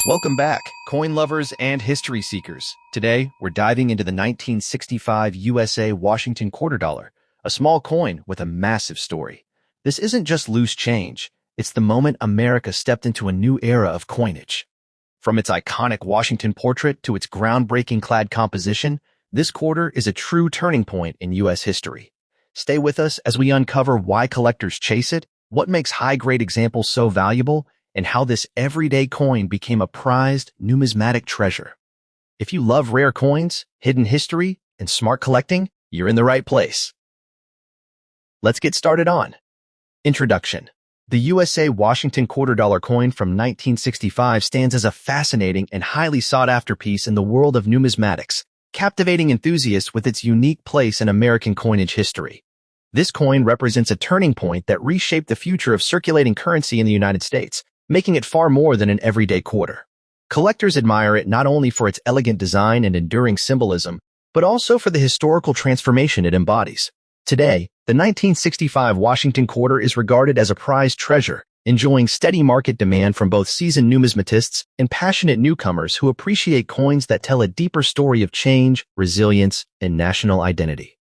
Welcome back, coin lovers and history seekers. Today, we're diving into the 1965 USA Washington quarter dollar, a small coin with a massive story. This isn't just loose change, it's the moment America stepped into a new era of coinage. From its iconic Washington portrait to its groundbreaking clad composition, this quarter is a true turning point in U.S. history. Stay with us as we uncover why collectors chase it, what makes high-grade examples so valuable, and how this everyday coin became a prized numismatic treasure. If you love rare coins, hidden history, and smart collecting, you're in the right place. Let's get started on. Introduction. The USA Washington quarter dollar coin from 1965 stands as a fascinating and highly sought-after piece in the world of numismatics, captivating enthusiasts with its unique place in American coinage history. This coin represents a turning point that reshaped the future of circulating currency in the United States, making it far more than an everyday quarter. Collectors admire it not only for its elegant design and enduring symbolism, but also for the historical transformation it embodies. Today, the 1965 Washington quarter is regarded as a prized treasure, enjoying steady market demand from both seasoned numismatists and passionate newcomers who appreciate coins that tell a deeper story of change, resilience, and national identity.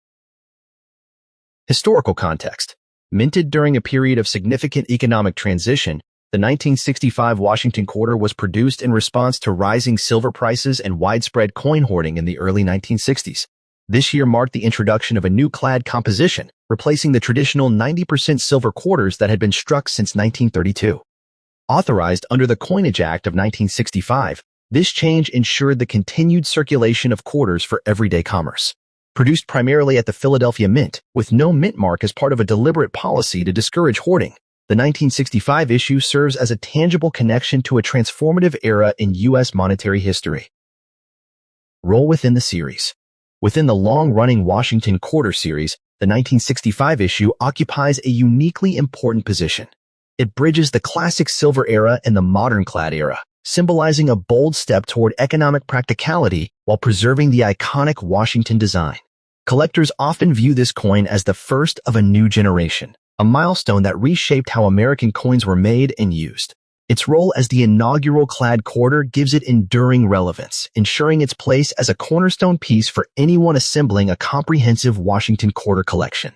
Historical context. Minted during a period of significant economic transition, the 1965 Washington quarter was produced in response to rising silver prices and widespread coin hoarding in the early 1960s. This year marked the introduction of a new clad composition, replacing the traditional 90% silver quarters that had been struck since 1932. Authorized under the Coinage Act of 1965, this change ensured the continued circulation of quarters for everyday commerce. Produced primarily at the Philadelphia Mint, with no mint mark as part of a deliberate policy to discourage hoarding, the 1965 issue serves as a tangible connection to a transformative era in U.S. monetary history. Role within the series. Within the long-running Washington Quarter series, the 1965 issue occupies a uniquely important position. It bridges the classic silver era and the modern clad era, symbolizing a bold step toward economic practicality while preserving the iconic Washington design. Collectors often view this coin as the first of a new generation, a milestone that reshaped how American coins were made and used. Its role as the inaugural clad quarter gives it enduring relevance, ensuring its place as a cornerstone piece for anyone assembling a comprehensive Washington quarter collection.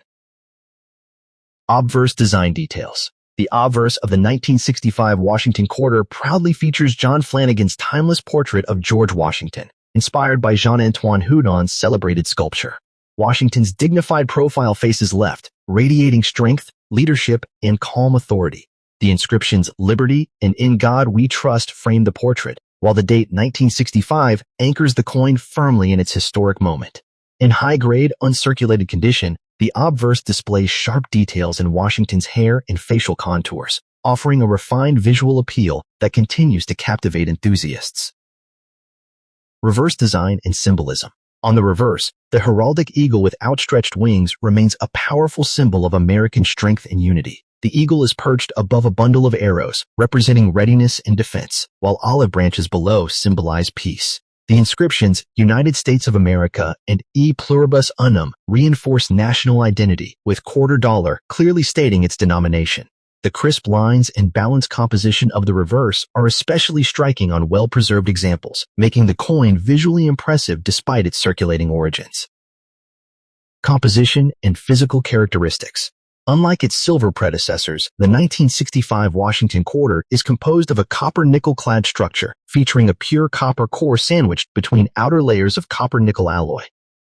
Obverse design details. The obverse of the 1965 Washington quarter proudly features John Flanagan's timeless portrait of George Washington, inspired by Jean-Antoine Houdon's celebrated sculpture. Washington's dignified profile faces left, radiating strength, leadership, and calm authority. The inscriptions "Liberty" and "In God We Trust" frame the portrait, while the date 1965 anchors the coin firmly in its historic moment. In high-grade, uncirculated condition, the obverse displays sharp details in Washington's hair and facial contours, offering a refined visual appeal that continues to captivate enthusiasts. Reverse design and symbolism. On the reverse, the heraldic eagle with outstretched wings remains a powerful symbol of American strength and unity. The eagle is perched above a bundle of arrows, representing readiness and defense, while olive branches below symbolize peace. The inscriptions, United States of America and E Pluribus Unum, reinforce national identity, with quarter dollar clearly stating its denomination. The crisp lines and balanced composition of the reverse are especially striking on well-preserved examples, making the coin visually impressive despite its circulating origins. Composition and physical characteristics. Unlike its silver predecessors, the 1965 Washington quarter is composed of a copper-nickel-clad structure, featuring a pure copper core sandwiched between outer layers of copper-nickel alloy.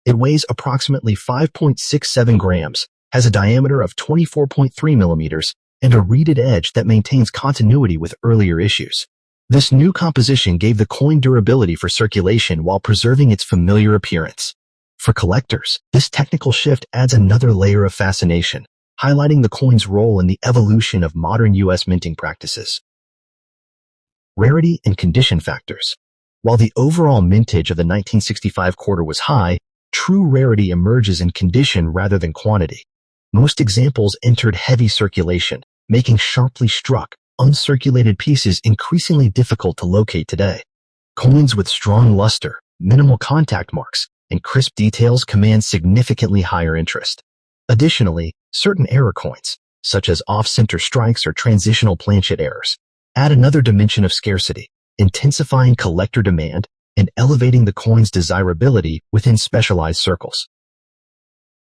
It weighs approximately 5.67 grams, has a diameter of 24.3 millimeters, and a reeded edge that maintains continuity with earlier issues. This new composition gave the coin durability for circulation while preserving its familiar appearance. For collectors, this technical shift adds another layer of fascination, highlighting the coin's role in the evolution of modern U.S. minting practices. Rarity and condition factors. While the overall mintage of the 1965 quarter was high, true rarity emerges in condition rather than quantity. Most examples entered heavy circulation, making sharply struck, uncirculated pieces increasingly difficult to locate today. Coins with strong luster, minimal contact marks, and crisp details command significantly higher interest. Additionally, certain error coins, such as off-center strikes or transitional planchet errors, add another dimension of scarcity, intensifying collector demand and elevating the coin's desirability within specialized circles.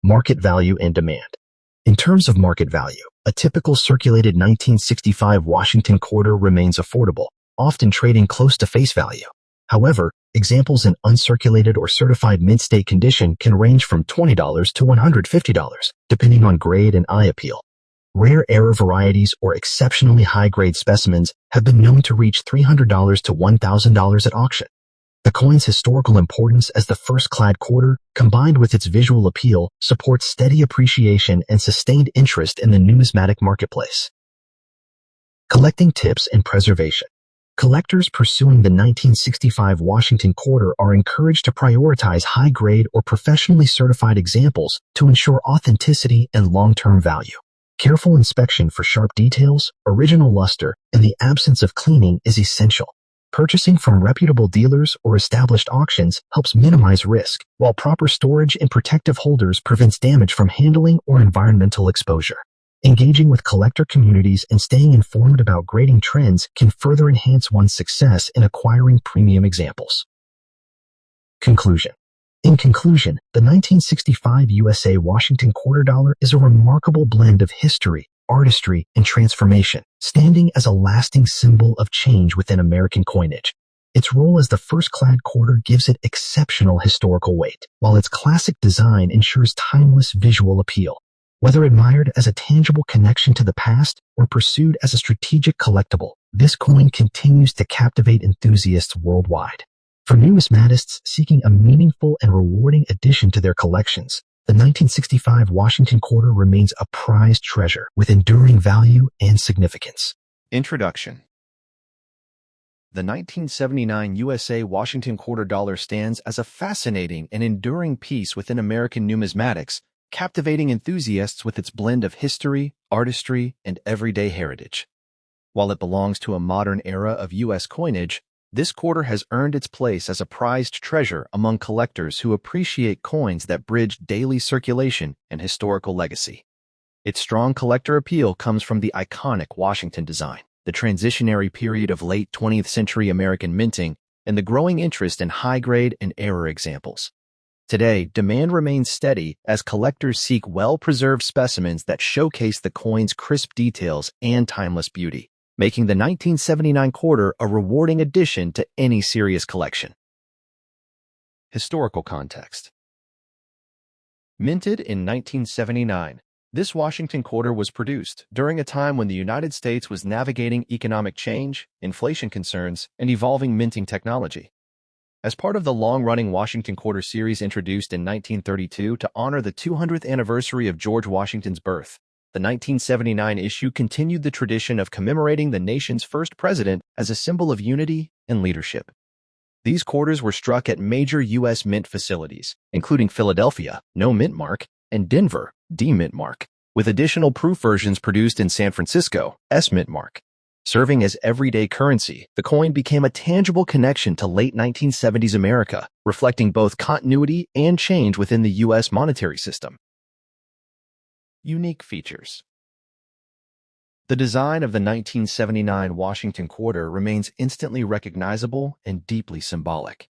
Market value and demand. In terms of market value, a typical circulated 1965 Washington quarter remains affordable, often trading close to face value. However, examples in uncirculated or certified mint state condition can range from $20 to $150, depending on grade and eye appeal. Rare error varieties or exceptionally high-grade specimens have been known to reach $300 to $1,000 at auction. The coin's historical importance as the first clad quarter, combined with its visual appeal, supports steady appreciation and sustained interest in the numismatic marketplace. Collecting tips and preservation. Collectors pursuing the 1965 Washington quarter are encouraged to prioritize high-grade or professionally certified examples to ensure authenticity and long-term value. Careful inspection for sharp details, original luster, and the absence of cleaning is essential. Purchasing from reputable dealers or established auctions helps minimize risk, while proper storage and protective holders prevents damage from handling or environmental exposure. Engaging with collector communities and staying informed about grading trends can further enhance one's success in acquiring premium examples. Conclusion. In conclusion, the 1965 USA Washington quarter dollar is a remarkable blend of history, artistry, and transformation, standing as a lasting symbol of change within American coinage. Its role as the first clad quarter gives it exceptional historical weight, while its classic design ensures timeless visual appeal. Whether admired as a tangible connection to the past or pursued as a strategic collectible, this coin continues to captivate enthusiasts worldwide. For numismatists seeking a meaningful and rewarding addition to their collections, the 1965 Washington quarter remains a prized treasure with enduring value and significance. Introduction. The 1979 USA Washington quarter dollar stands as a fascinating and enduring piece within American numismatics, captivating enthusiasts with its blend of history, artistry, and everyday heritage. While it belongs to a modern era of U.S. coinage, this quarter has earned its place as a prized treasure among collectors who appreciate coins that bridge daily circulation and historical legacy. Its strong collector appeal comes from the iconic Washington design, the transitionary period of late 20th century American minting, and the growing interest in high-grade and error examples. Today, demand remains steady as collectors seek well-preserved specimens that showcase the coin's crisp details and timeless beauty, making the 1979 quarter a rewarding addition to any serious collection. Historical context. Minted in 1979, this Washington quarter was produced during a time when the United States was navigating economic change, inflation concerns, and evolving minting technology. As part of the long-running Washington Quarter series introduced in 1932 to honor the 200th anniversary of George Washington's birth, the 1979 issue continued the tradition of commemorating the nation's first president as a symbol of unity and leadership. These quarters were struck at major U.S. mint facilities, including Philadelphia, no mint mark, and Denver, D mint mark, with additional proof versions produced in San Francisco, S mint mark. Serving as everyday currency, the coin became a tangible connection to late 1970s America, reflecting both continuity and change within the U.S. monetary system. Unique features. The design of the 1979 Washington quarter remains instantly recognizable and deeply symbolic.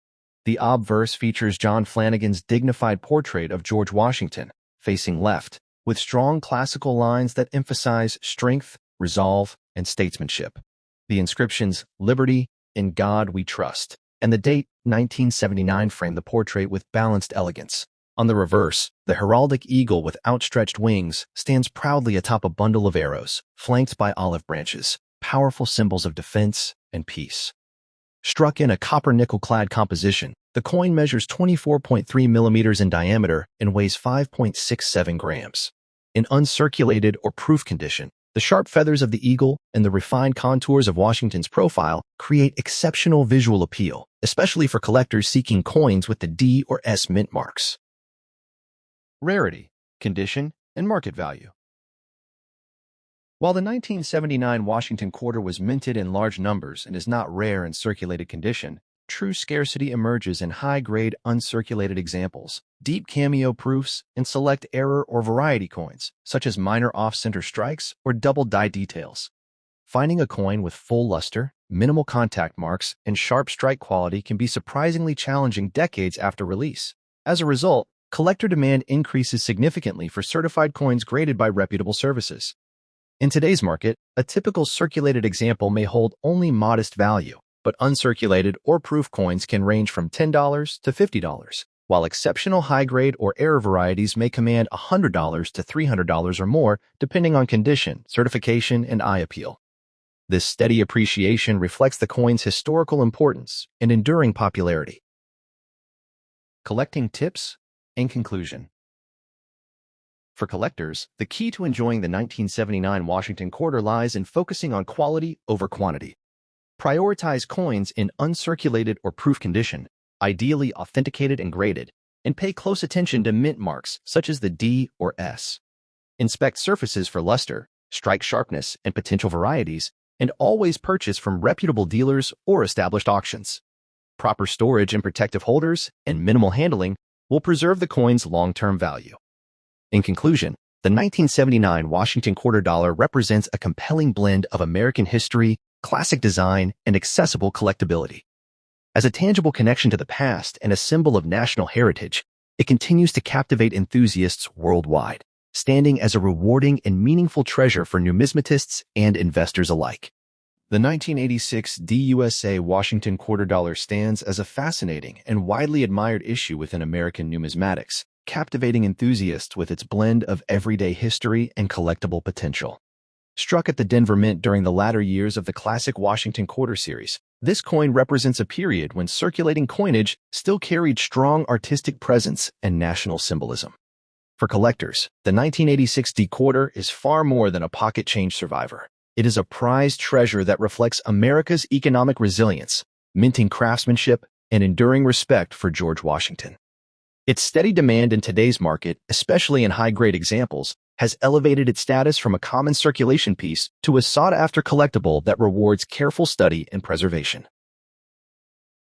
The obverse features John Flanagan's dignified portrait of George Washington, facing left, with strong classical lines that emphasize strength, resolve, and statesmanship. The inscriptions, "Liberty, in God we trust," and the date, 1979, frame the portrait with balanced elegance. On the reverse, the heraldic eagle with outstretched wings stands proudly atop a bundle of arrows, flanked by olive branches, powerful symbols of defense and peace. Struck in a copper-nickel-clad composition, the coin measures 24.3 millimeters in diameter and weighs 5.67 grams. In uncirculated or proof condition, the sharp feathers of the eagle and the refined contours of Washington's profile create exceptional visual appeal, especially for collectors seeking coins with the D or S mint marks. Rarity, condition, and market value. While the 1979 Washington quarter was minted in large numbers and is not rare in circulated condition, true scarcity emerges in high-grade uncirculated examples, deep cameo proofs, and select error or variety coins, such as minor off-center strikes or double die details. Finding a coin with full luster, minimal contact marks, and sharp strike quality can be surprisingly challenging decades after release. As a result, collector demand increases significantly for certified coins graded by reputable services. In today's market, a typical circulated example may hold only modest value, but uncirculated or proof coins can range from $10 to $50, while exceptional high-grade or error varieties may command $100 to $300 or more, depending on condition, certification, and eye appeal. This steady appreciation reflects the coin's historical importance and enduring popularity. Collecting tips and conclusion. For collectors, the key to enjoying the 1979 Washington Quarter lies in focusing on quality over quantity. Prioritize coins in uncirculated or proof condition, ideally authenticated and graded, and pay close attention to mint marks such as the D or S. Inspect surfaces for luster, strike sharpness, and potential varieties, and always purchase from reputable dealers or established auctions. Proper storage in protective holders and minimal handling will preserve the coin's long-term value. In conclusion, the 1979 Washington Quarter Dollar represents a compelling blend of American history, classic design, and accessible collectability. As a tangible connection to the past and a symbol of national heritage, it continues to captivate enthusiasts worldwide, standing as a rewarding and meaningful treasure for numismatists and investors alike. The 1986 DUSA Washington Quarter Dollar stands as a fascinating and widely admired issue within American numismatics, captivating enthusiasts with its blend of everyday history and collectible potential. Struck at the Denver Mint during the latter years of the classic Washington Quarter series, this coin represents a period when circulating coinage still carried strong artistic presence and national symbolism. For collectors, the 1986 D Quarter is far more than a pocket change survivor. It is a prized treasure that reflects America's economic resilience, minting craftsmanship, and enduring respect for George Washington. Its steady demand in today's market, especially in high-grade examples, has elevated its status from a common circulation piece to a sought-after collectible that rewards careful study and preservation.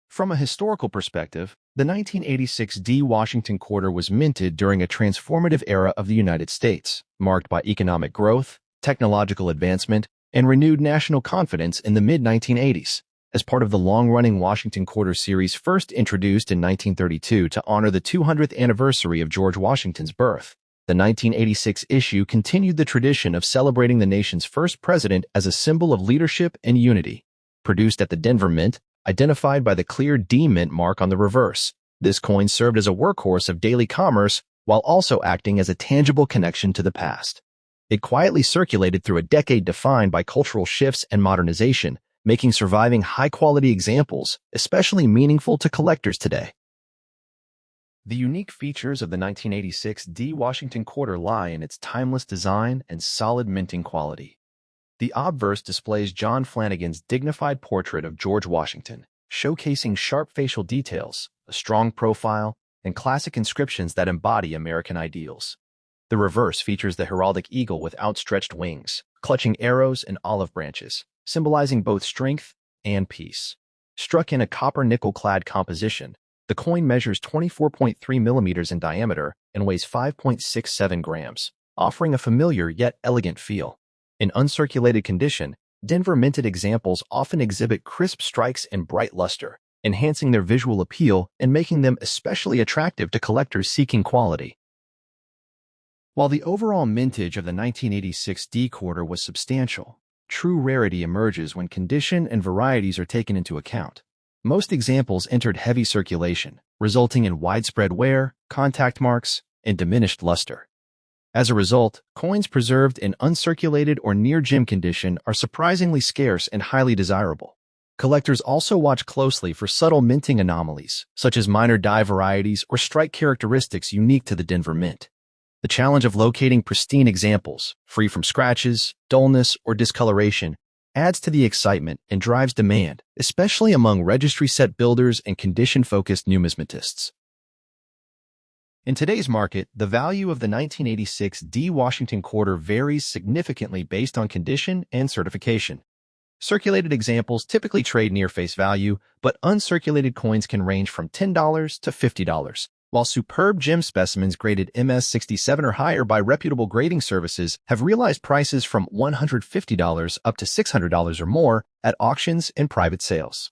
From a historical perspective, the 1986 D Washington Quarter was minted during a transformative era of the United States, marked by economic growth, technological advancement, and renewed national confidence in the mid-1980s. As part of the long-running Washington Quarter series first introduced in 1932 to honor the 200th anniversary of George Washington's birth, the 1986 issue continued the tradition of celebrating the nation's first president as a symbol of leadership and unity. Produced at the Denver Mint, identified by the clear D Mint mark on the reverse, this coin served as a workhorse of daily commerce while also acting as a tangible connection to the past. It quietly circulated through a decade defined by cultural shifts and modernization, making surviving high-quality examples especially meaningful to collectors today. The unique features of the 1986 D Washington Quarter lie in its timeless design and solid minting quality. The obverse displays John Flanagan's dignified portrait of George Washington, showcasing sharp facial details, a strong profile, and classic inscriptions that embody American ideals. The reverse features the heraldic eagle with outstretched wings, clutching arrows and olive branches, symbolizing both strength and peace. Struck in a copper-nickel-clad composition, the coin measures 24.3 millimeters in diameter and weighs 5.67 grams, offering a familiar yet elegant feel. In uncirculated condition, Denver minted examples often exhibit crisp strikes and bright luster, enhancing their visual appeal and making them especially attractive to collectors seeking quality. While the overall mintage of the 1986 D Quarter was substantial, true rarity emerges when condition and varieties are taken into account. Most examples entered heavy circulation, resulting in widespread wear, contact marks, and diminished luster. As a result, coins preserved in uncirculated or near-gem condition are surprisingly scarce and highly desirable. Collectors also watch closely for subtle minting anomalies, such as minor die varieties or strike characteristics unique to the Denver Mint. The challenge of locating pristine examples, free from scratches, dullness, or discoloration, adds to the excitement and drives demand, especially among registry set builders and condition-focused numismatists. In today's market, the value of the 1986 D Washington Quarter varies significantly based on condition and certification. Circulated examples typically trade near face value, but uncirculated coins can range from $10 to $50, while superb gem specimens graded MS-67 or higher by reputable grading services have realized prices from $150 up to $600 or more at auctions and private sales.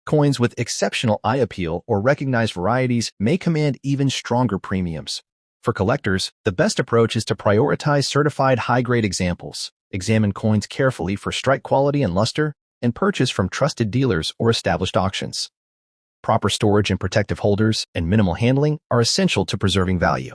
Coins with exceptional eye appeal or recognized varieties may command even stronger premiums. For collectors, the best approach is to prioritize certified high-grade examples, examine coins carefully for strike quality and luster, and purchase from trusted dealers or established auctions. Proper storage and protective holders and minimal handling are essential to preserving value.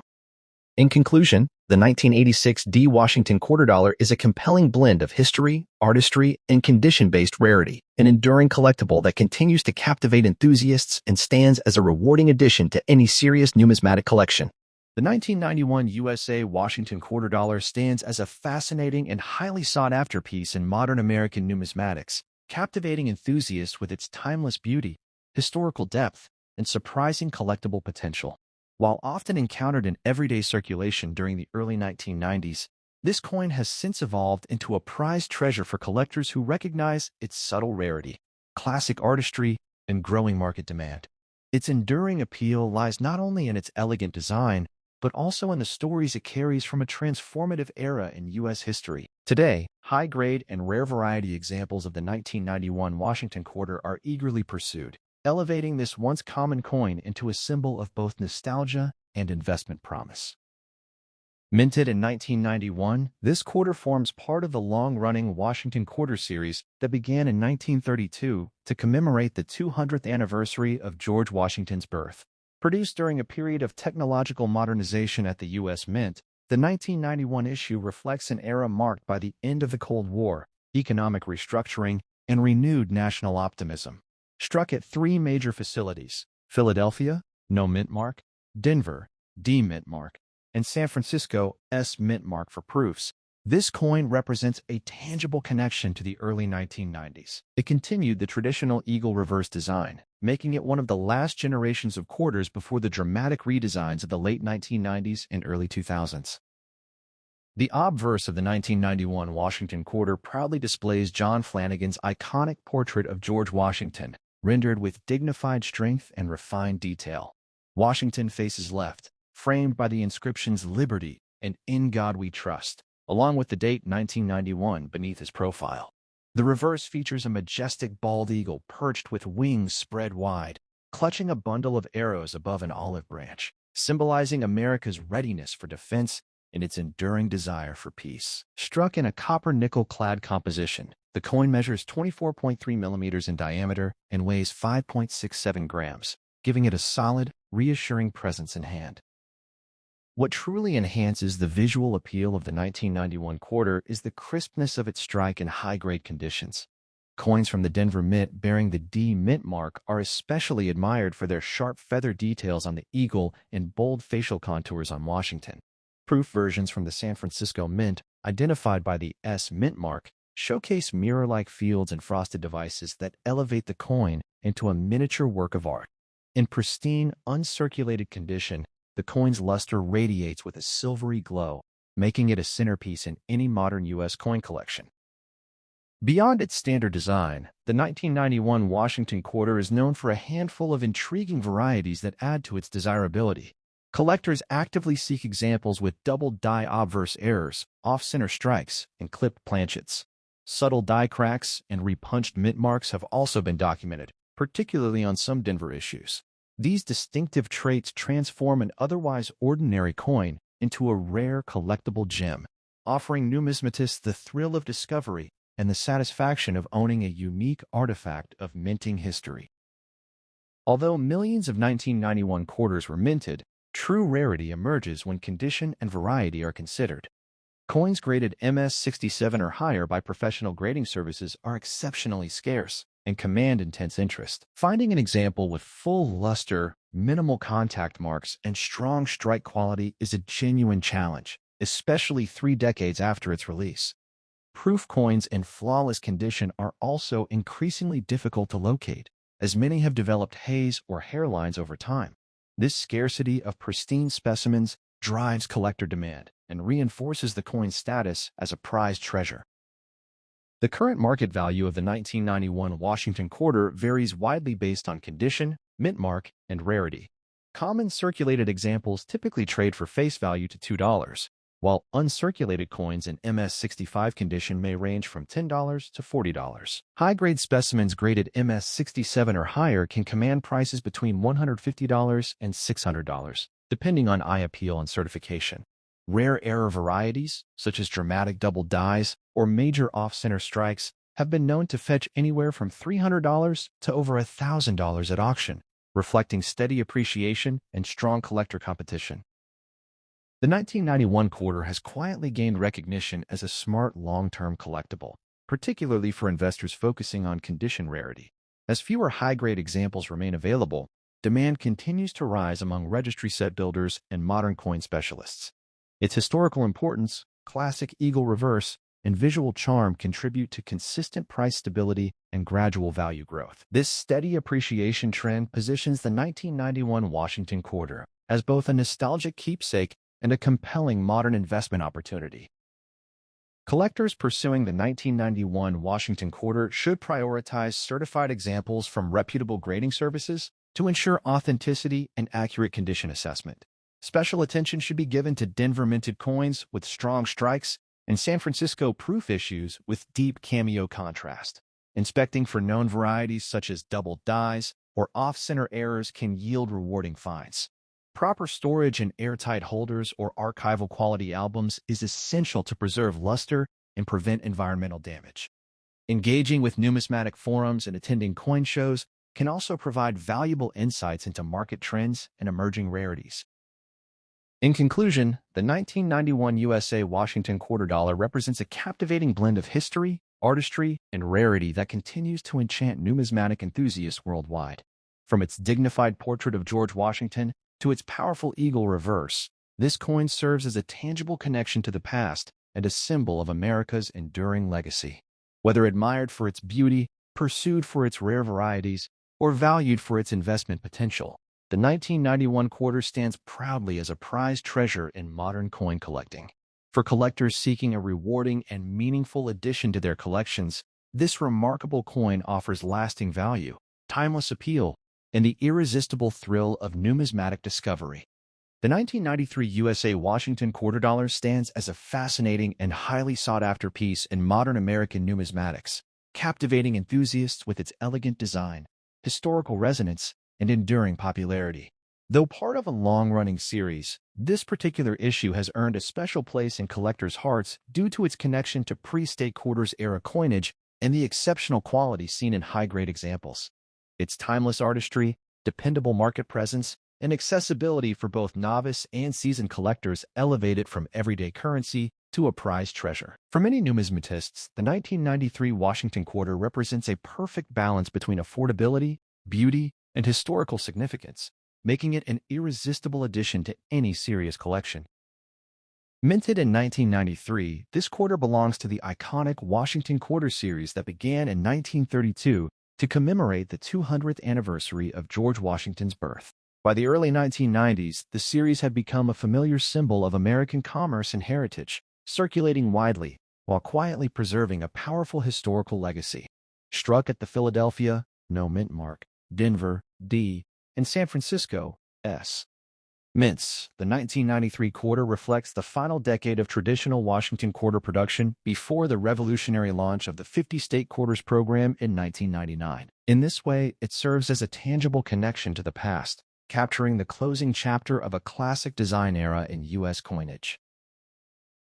In conclusion, the 1986 D Washington quarter dollar is a compelling blend of history, artistry, and condition-based rarity, an enduring collectible that continues to captivate enthusiasts and stands as a rewarding addition to any serious numismatic collection. The 1991 USA Washington quarter dollar stands as a fascinating and highly sought-after piece in modern American numismatics, captivating enthusiasts with its timeless beauty, historical depth, and surprising collectible potential. While often encountered in everyday circulation during the early 1990s, this coin has since evolved into a prized treasure for collectors who recognize its subtle rarity, classic artistry, and growing market demand. Its enduring appeal lies not only in its elegant design, but also in the stories it carries from a transformative era in U.S. history. Today, high-grade and rare variety examples of the 1991 Washington quarter are eagerly pursued, elevating this once common coin into a symbol of both nostalgia and investment promise. Minted in 1991, this quarter forms part of the long-running Washington Quarter series that began in 1932 to commemorate the 200th anniversary of George Washington's birth. Produced during a period of technological modernization at the U.S. Mint, the 1991 issue reflects an era marked by the end of the Cold War, economic restructuring, and renewed national optimism. Struck at three major facilities: Philadelphia, no mint mark; Denver, D mint mark; and San Francisco, S mint mark for proofs, this coin represents a tangible connection to the early 1990s. It continued the traditional eagle reverse design, making it one of the last generations of quarters before the dramatic redesigns of the late 1990s and early 2000s. The obverse of the 1991 Washington quarter proudly displays John Flanagan's iconic portrait of George Washington, rendered with dignified strength and refined detail. Washington faces left, framed by the inscriptions "Liberty" and "In God We Trust," along with the date 1991 beneath his profile. The reverse features a majestic bald eagle perched with wings spread wide, clutching a bundle of arrows above an olive branch, symbolizing America's readiness for defense and its enduring desire for peace. Struck in a copper-nickel-clad composition, the coin measures 24.3 millimeters in diameter and weighs 5.67 grams, giving it a solid, reassuring presence in hand. What truly enhances the visual appeal of the 1991 quarter is the crispness of its strike in high-grade conditions. Coins from the Denver Mint bearing the D Mint mark are especially admired for their sharp feather details on the eagle and bold facial contours on Washington. Proof versions from the San Francisco Mint, identified by the S Mint mark, showcase mirror-like fields and frosted devices that elevate the coin into a miniature work of art. In pristine, uncirculated condition, the coin's luster radiates with a silvery glow, making it a centerpiece in any modern U.S. coin collection. Beyond its standard design, the 1991 Washington quarter is known for a handful of intriguing varieties that add to its desirability. Collectors actively seek examples with double die obverse errors, off-center strikes, and clipped planchets. Subtle die cracks and repunched mint marks have also been documented, particularly on some Denver issues. These distinctive traits transform an otherwise ordinary coin into a rare collectible gem, offering numismatists the thrill of discovery and the satisfaction of owning a unique artifact of minting history. Although millions of 1991 quarters were minted, true rarity emerges when condition and variety are considered. Coins graded MS-67 or higher by professional grading services are exceptionally scarce and command intense interest. Finding an example with full luster, minimal contact marks, and strong strike quality is a genuine challenge, especially 3 decades after its release. Proof coins in flawless condition are also increasingly difficult to locate, as many have developed haze or hairlines over time. This scarcity of pristine specimens drives collector demand and reinforces the coin's status as a prized treasure. The current market value of the 1991 Washington quarter varies widely based on condition, mint mark, and rarity. Common circulated examples typically trade for face value to $2, while uncirculated coins in MS-65 condition may range from $10 to $40. High-grade specimens graded MS-67 or higher can command prices between $150 and $600, depending on eye appeal and certification. Rare error varieties, such as dramatic double dies or major off-center strikes, have been known to fetch anywhere from $300 to over $1,000 at auction, reflecting steady appreciation and strong collector competition. The 1991 quarter has quietly gained recognition as a smart long-term collectible, particularly for investors focusing on condition rarity. As fewer high-grade examples remain available, demand continues to rise among registry set builders and modern coin specialists. Its historical importance, classic eagle reverse, and visual charm contribute to consistent price stability and gradual value growth. This steady appreciation trend positions the 1991 Washington quarter as both a nostalgic keepsake and a compelling modern investment opportunity. Collectors pursuing the 1991 Washington quarter should prioritize certified examples from reputable grading services to ensure authenticity and accurate condition assessment. Special attention should be given to Denver-minted coins with strong strikes and San Francisco proof issues with deep cameo contrast. Inspecting for known varieties such as double dies or off-center errors can yield rewarding finds. Proper storage in airtight holders or archival quality albums is essential to preserve luster and prevent environmental damage. Engaging with numismatic forums and attending coin shows can also provide valuable insights into market trends and emerging rarities. In conclusion, the 1991 USA Washington quarter dollar represents a captivating blend of history, artistry, and rarity that continues to enchant numismatic enthusiasts worldwide. From its dignified portrait of George Washington to its powerful eagle reverse, this coin serves as a tangible connection to the past and a symbol of America's enduring legacy. Whether admired for its beauty, pursued for its rare varieties, or valued for its investment potential, the 1991 quarter stands proudly as a prized treasure in modern coin collecting. For collectors seeking a rewarding and meaningful addition to their collections, this remarkable coin offers lasting value, timeless appeal, and the irresistible thrill of numismatic discovery. The 1993 USA Washington quarter dollar stands as a fascinating and highly sought-after piece in modern American numismatics, captivating enthusiasts with its elegant design, historical resonance, and enduring popularity. Though part of a long-running series, this particular issue has earned a special place in collectors' hearts due to its connection to pre-state quarters-era coinage and the exceptional quality seen in high-grade examples. Its timeless artistry, dependable market presence, and accessibility for both novice and seasoned collectors elevate it from everyday currency to a prized treasure. For many numismatists, the 1993 Washington quarter represents a perfect balance between affordability, beauty, and historical significance, making it an irresistible addition to any serious collection. Minted in 1993, this quarter belongs to the iconic Washington quarter series that began in 1932 to commemorate the 200th anniversary of George Washington's birth. By the early 1990s, the series had become a familiar symbol of American commerce and heritage, circulating widely while quietly preserving a powerful historical legacy. Struck at the Philadelphia, no mint mark, Denver, D, and San Francisco, S. Mints, the 1993 quarter reflects the final decade of traditional Washington quarter production before the revolutionary launch of the 50-state quarters program in 1999. In this way, it serves as a tangible connection to the past, capturing the closing chapter of a classic design era in U.S. coinage.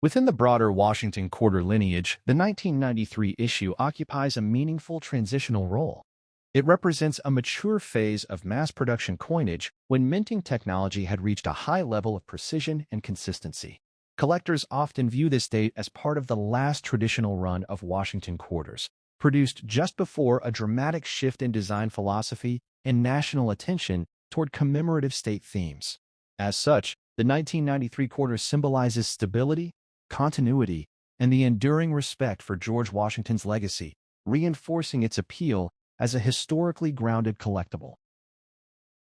Within the broader Washington quarter lineage, the 1993 issue occupies a meaningful transitional role. It represents a mature phase of mass production coinage when minting technology had reached a high level of precision and consistency. Collectors often view this date as part of the last traditional run of Washington quarters, produced just before a dramatic shift in design philosophy and national attention toward commemorative state themes. As such, the 1993 quarter symbolizes stability, continuity, and the enduring respect for George Washington's legacy, reinforcing its appeal as a historically grounded collectible.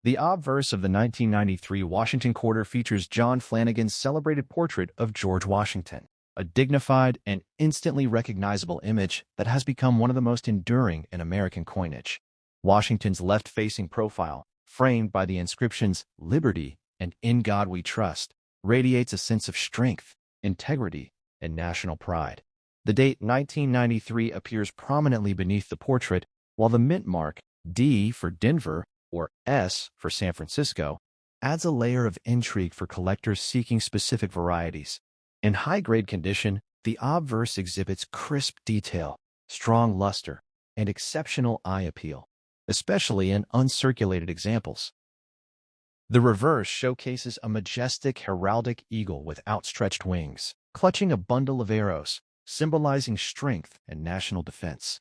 The obverse of the 1993 Washington quarter features John Flanagan's celebrated portrait of George Washington, a dignified and instantly recognizable image that has become one of the most enduring in American coinage. Washington's left-facing profile, framed by the inscriptions "Liberty" and "In God We Trust," radiates a sense of strength, integrity, and national pride. The date 1993 appears prominently beneath the portrait, while the mint mark D for Denver or S for San Francisco adds a layer of intrigue for collectors seeking specific varieties. In high-grade condition, the obverse exhibits crisp detail, strong luster, and exceptional eye appeal, especially in uncirculated examples. The reverse showcases a majestic heraldic eagle with outstretched wings, clutching a bundle of arrows, symbolizing strength and national defense.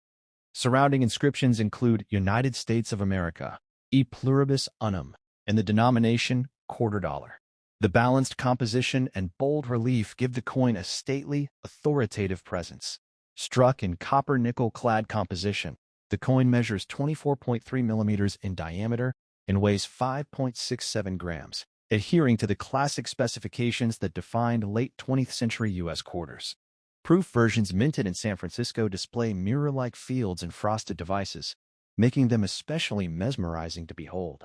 Surrounding inscriptions include United States of America, E pluribus unum, and the denomination quarter dollar. The balanced composition and bold relief give the coin a stately, authoritative presence. Struck in copper-nickel-clad composition, the coin measures 24.3 millimeters in diameter and weighs 5.67 grams, adhering to the classic specifications that defined late 20th century U.S. quarters. Proof versions minted in San Francisco display mirror-like fields and frosted devices, making them especially mesmerizing to behold.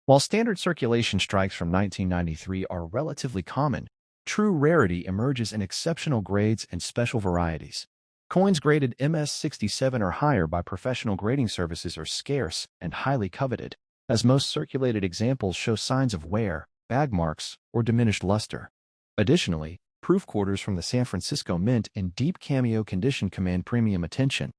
While standard circulation strikes from 1993 are relatively common, true rarity emerges in exceptional grades and special varieties. Coins graded MS-67 or higher by professional grading services are scarce and highly coveted, as most circulated examples show signs of wear, bag marks, or diminished luster. Additionally, proof quarters from the San Francisco Mint in deep cameo condition command premium attention.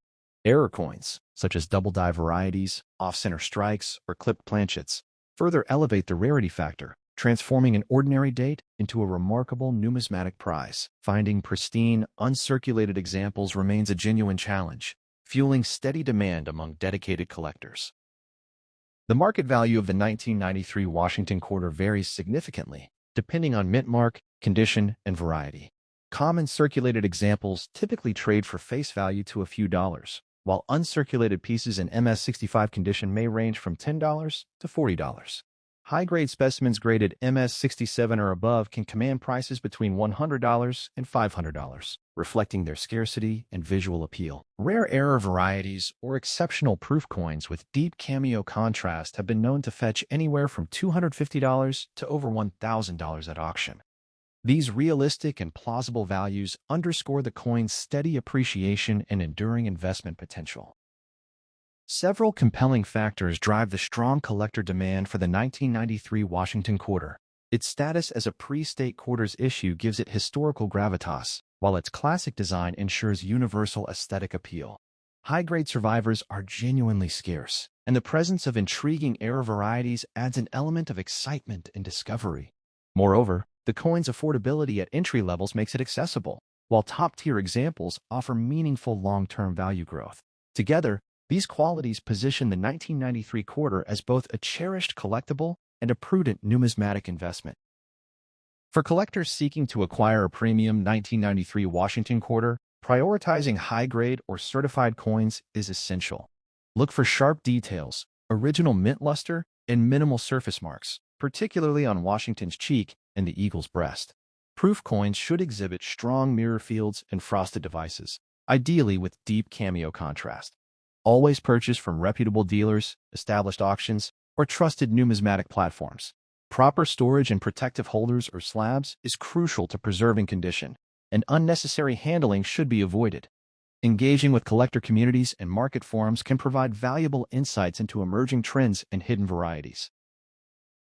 Error coins, such as double-die varieties, off-center strikes, or clipped planchets, further elevate the rarity factor, transforming an ordinary date into a remarkable numismatic prize. Finding pristine, uncirculated examples remains a genuine challenge, fueling steady demand among dedicated collectors. The market value of the 1993 Washington quarter varies significantly, depending on mint mark, condition, and variety. Common circulated examples typically trade for face value to a few dollars, while uncirculated pieces in MS-65 condition may range from $10 to $40. High-grade specimens graded MS-67 or above can command prices between $100 and $500, reflecting their scarcity and visual appeal. Rare error varieties or exceptional proof coins with deep cameo contrast have been known to fetch anywhere from $250 to over $1,000 at auction. These realistic and plausible values underscore the coin's steady appreciation and enduring investment potential. Several compelling factors drive the strong collector demand for the 1993 Washington quarter. Its status as a pre-state quarters issue gives it historical gravitas, while its classic design ensures universal aesthetic appeal. High-grade survivors are genuinely scarce, and the presence of intriguing error varieties adds an element of excitement and discovery. Moreover, the coin's affordability at entry levels makes it accessible, while top-tier examples offer meaningful long-term value growth. Together, these qualities position the 1993 quarter as both a cherished collectible and a prudent numismatic investment. For collectors seeking to acquire a premium 1993 Washington quarter, prioritizing high-grade or certified coins is essential. Look for sharp details, original mint luster, and minimal surface marks, particularly on Washington's cheek and the eagle's breast. Proof coins should exhibit strong mirror fields and frosted devices, ideally with deep cameo contrast. Always purchase from reputable dealers, established auctions, or trusted numismatic platforms. Proper storage and protective holders or slabs is crucial to preserving condition, and unnecessary handling should be avoided. Engaging with collector communities and market forums can provide valuable insights into emerging trends and hidden varieties.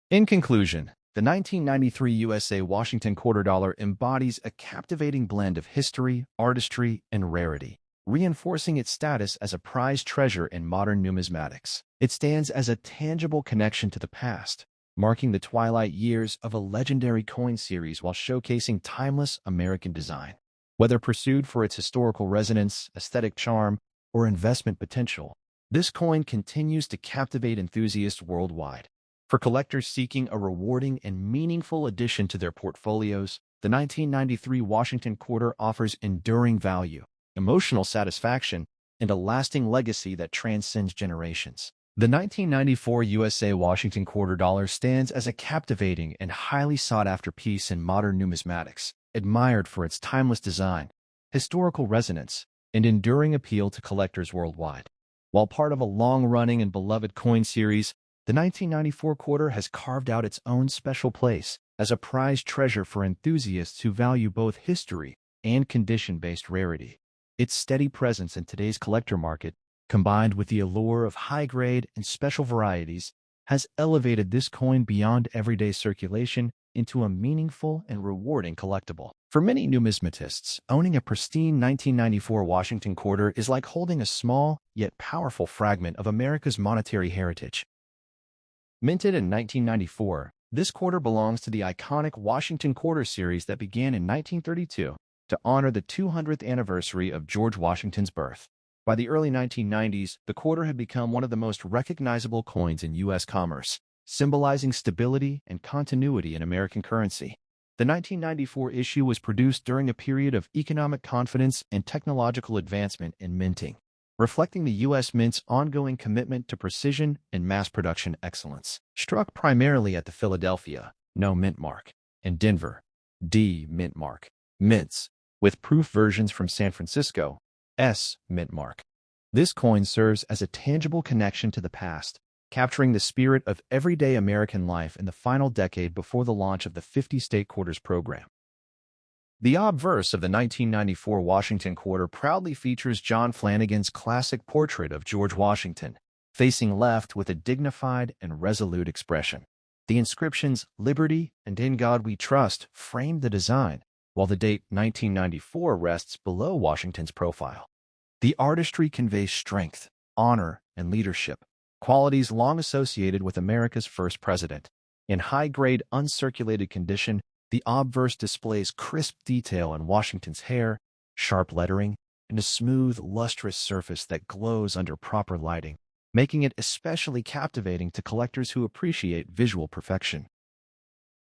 In conclusion, the 1993 USA Washington quarter dollar embodies a captivating blend of history, artistry, and rarity, reinforcing its status as a prized treasure in modern numismatics. It stands as a tangible connection to the past, marking the twilight years of a legendary coin series while showcasing timeless American design. Whether pursued for its historical resonance, aesthetic charm, or investment potential, this coin continues to captivate enthusiasts worldwide. For collectors seeking a rewarding and meaningful addition to their portfolios, the 1993 Washington quarter offers enduring value, emotional satisfaction, and a lasting legacy that transcends generations. The 1994 USA Washington quarter dollar stands as a captivating and highly sought-after piece in modern numismatics, admired for its timeless design, historical resonance, and enduring appeal to collectors worldwide. While part of a long-running and beloved coin series, The 1994 quarter has carved out its own special place as a prized treasure for enthusiasts who value both history and condition-based rarity. Its steady presence in today's collector market, combined with the allure of high-grade and special varieties, has elevated this coin beyond everyday circulation into a meaningful and rewarding collectible. For many numismatists, owning a pristine 1994 Washington quarter is like holding a small yet powerful fragment of America's monetary heritage. Minted in 1994, this quarter belongs to the iconic Washington Quarter series that began in 1932 to honor the 200th anniversary of George Washington's birth. By the early 1990s, the quarter had become one of the most recognizable coins in U.S. commerce, symbolizing stability and continuity in American currency. The 1994 issue was produced during a period of economic confidence and technological advancement in minting, reflecting the U.S. Mint's ongoing commitment to precision and mass production excellence. Struck primarily at the Philadelphia No Mint Mark and Denver D Mint Mark mints, with proof versions from San Francisco S Mint Mark. This coin serves as a tangible connection to the past, capturing the spirit of everyday American life in the final decade before the launch of the 50-state quarters program. The obverse of the 1994 Washington quarter proudly features John Flanagan's classic portrait of George Washington, facing left with a dignified and resolute expression. The inscriptions "Liberty" and "In God We Trust" frame the design, while the date 1994 rests below Washington's profile. The artistry conveys strength, honor, and leadership, qualities long associated with America's first president. In high-grade, uncirculated condition, the obverse displays crisp detail in Washington's hair, sharp lettering, and a smooth, lustrous surface that glows under proper lighting, making it especially captivating to collectors who appreciate visual perfection.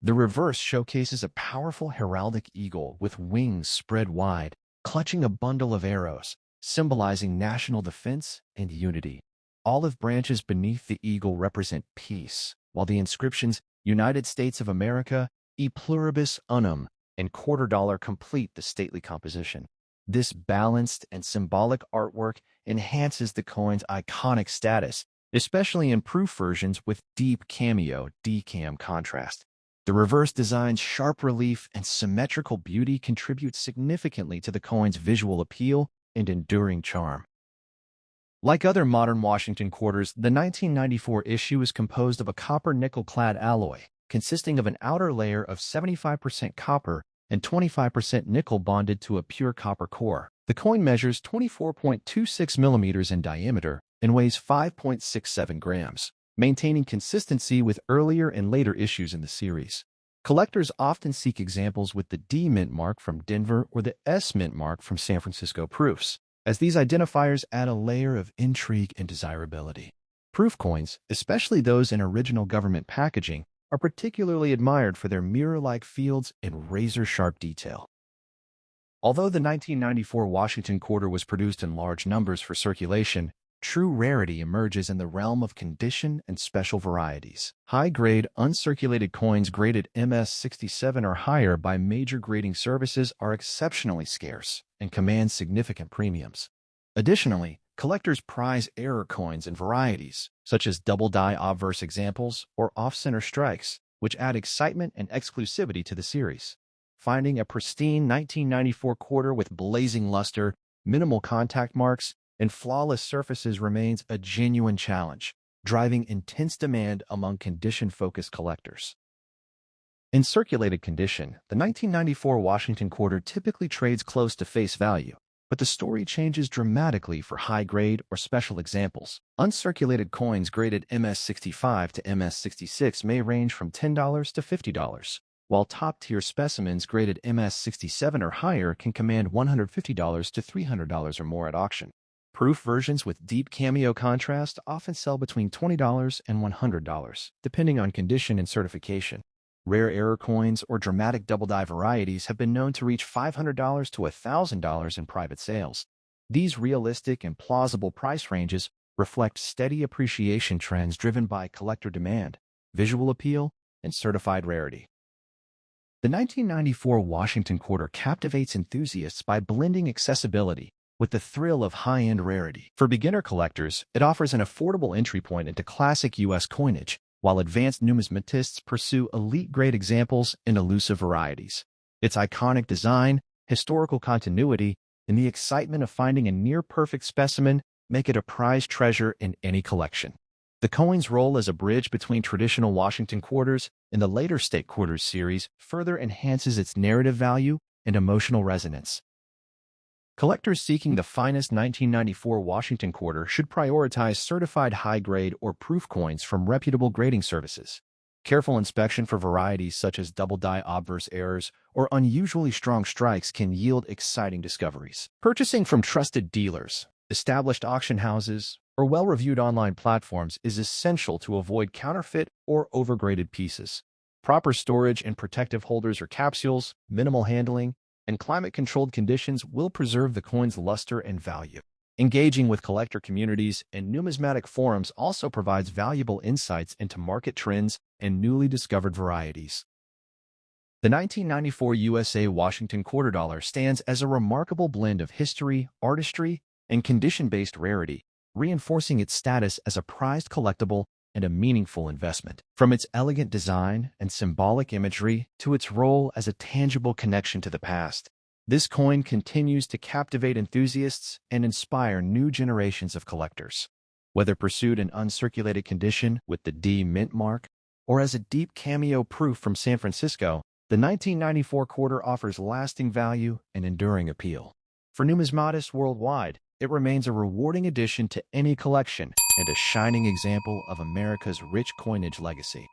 The reverse showcases a powerful heraldic eagle with wings spread wide, clutching a bundle of arrows, symbolizing national defense and unity. Olive branches beneath the eagle represent peace, while the inscriptions "United States of America," "E Pluribus Unum," and "Quarter Dollar" complete the stately composition. This balanced and symbolic artwork enhances the coin's iconic status, especially in proof versions with deep cameo (DCAM) contrast. The reverse design's sharp relief and symmetrical beauty contribute significantly to the coin's visual appeal and enduring charm. Like other modern Washington quarters, the 1994 issue is composed of a copper-nickel-clad alloy, consisting of an outer layer of 75% copper and 25% nickel bonded to a pure copper core. The coin measures 24.26 millimeters in diameter and weighs 5.67 grams, maintaining consistency with earlier and later issues in the series. Collectors often seek examples with the D Mint mark from Denver or the S Mint mark from San Francisco proofs, as these identifiers add a layer of intrigue and desirability. Proof coins, especially those in original government packaging, are particularly admired for their mirror-like fields and razor-sharp detail. Although the 1994 Washington quarter was produced in large numbers for circulation, true rarity emerges in the realm of condition and special varieties. High-grade, uncirculated coins graded MS-67 or higher by major grading services are exceptionally scarce and command significant premiums. Additionally, collectors prize error coins and varieties, such as double-die obverse examples or off-center strikes, which add excitement and exclusivity to the series. Finding a pristine 1994 quarter with blazing luster, minimal contact marks, and flawless surfaces remains a genuine challenge, driving intense demand among condition-focused collectors. In circulated condition, the 1994 Washington quarter typically trades close to face value, but the story changes dramatically for high-grade or special examples. Uncirculated coins graded MS-65 to MS-66 may range from $10 to $50, while top-tier specimens graded MS-67 or higher can command $150 to $300 or more at auction. Proof versions with deep cameo contrast often sell between $20 and $100, depending on condition and certification. Rare error coins or dramatic double-die varieties have been known to reach $500 to $1,000 in private sales. These realistic and plausible price ranges reflect steady appreciation trends driven by collector demand, visual appeal, and certified rarity. The 1994 Washington quarter captivates enthusiasts by blending accessibility with the thrill of high-end rarity. For beginner collectors, it offers an affordable entry point into classic U.S. coinage, while advanced numismatists pursue elite-grade examples and elusive varieties. Its iconic design, historical continuity, and the excitement of finding a near-perfect specimen make it a prized treasure in any collection. The coin's role as a bridge between traditional Washington quarters and the later state quarters series further enhances its narrative value and emotional resonance. Collectors seeking the finest 1994 Washington quarter should prioritize certified high-grade or proof coins from reputable grading services. Careful inspection for varieties such as double-die obverse errors or unusually strong strikes can yield exciting discoveries. Purchasing from trusted dealers, established auction houses, or well-reviewed online platforms is essential to avoid counterfeit or overgraded pieces. Proper storage in protective holders or capsules, minimal handling, and climate-controlled conditions will preserve the coin's luster and value. Engaging with collector communities and numismatic forums also provides valuable insights into market trends and newly discovered varieties. The 1994 USA Washington quarter dollar stands as a remarkable blend of history, artistry, and condition-based rarity, reinforcing its status as a prized collectible and a meaningful investment. From its elegant design and symbolic imagery to its role as a tangible connection to the past, this coin continues to captivate enthusiasts and inspire new generations of collectors. Whether pursued in uncirculated condition with the D mint mark or as a deep cameo proof from San Francisco, the 1994 quarter offers lasting value and enduring appeal. For numismatists worldwide, it remains a rewarding addition to any collection and a shining example of America's rich coinage legacy.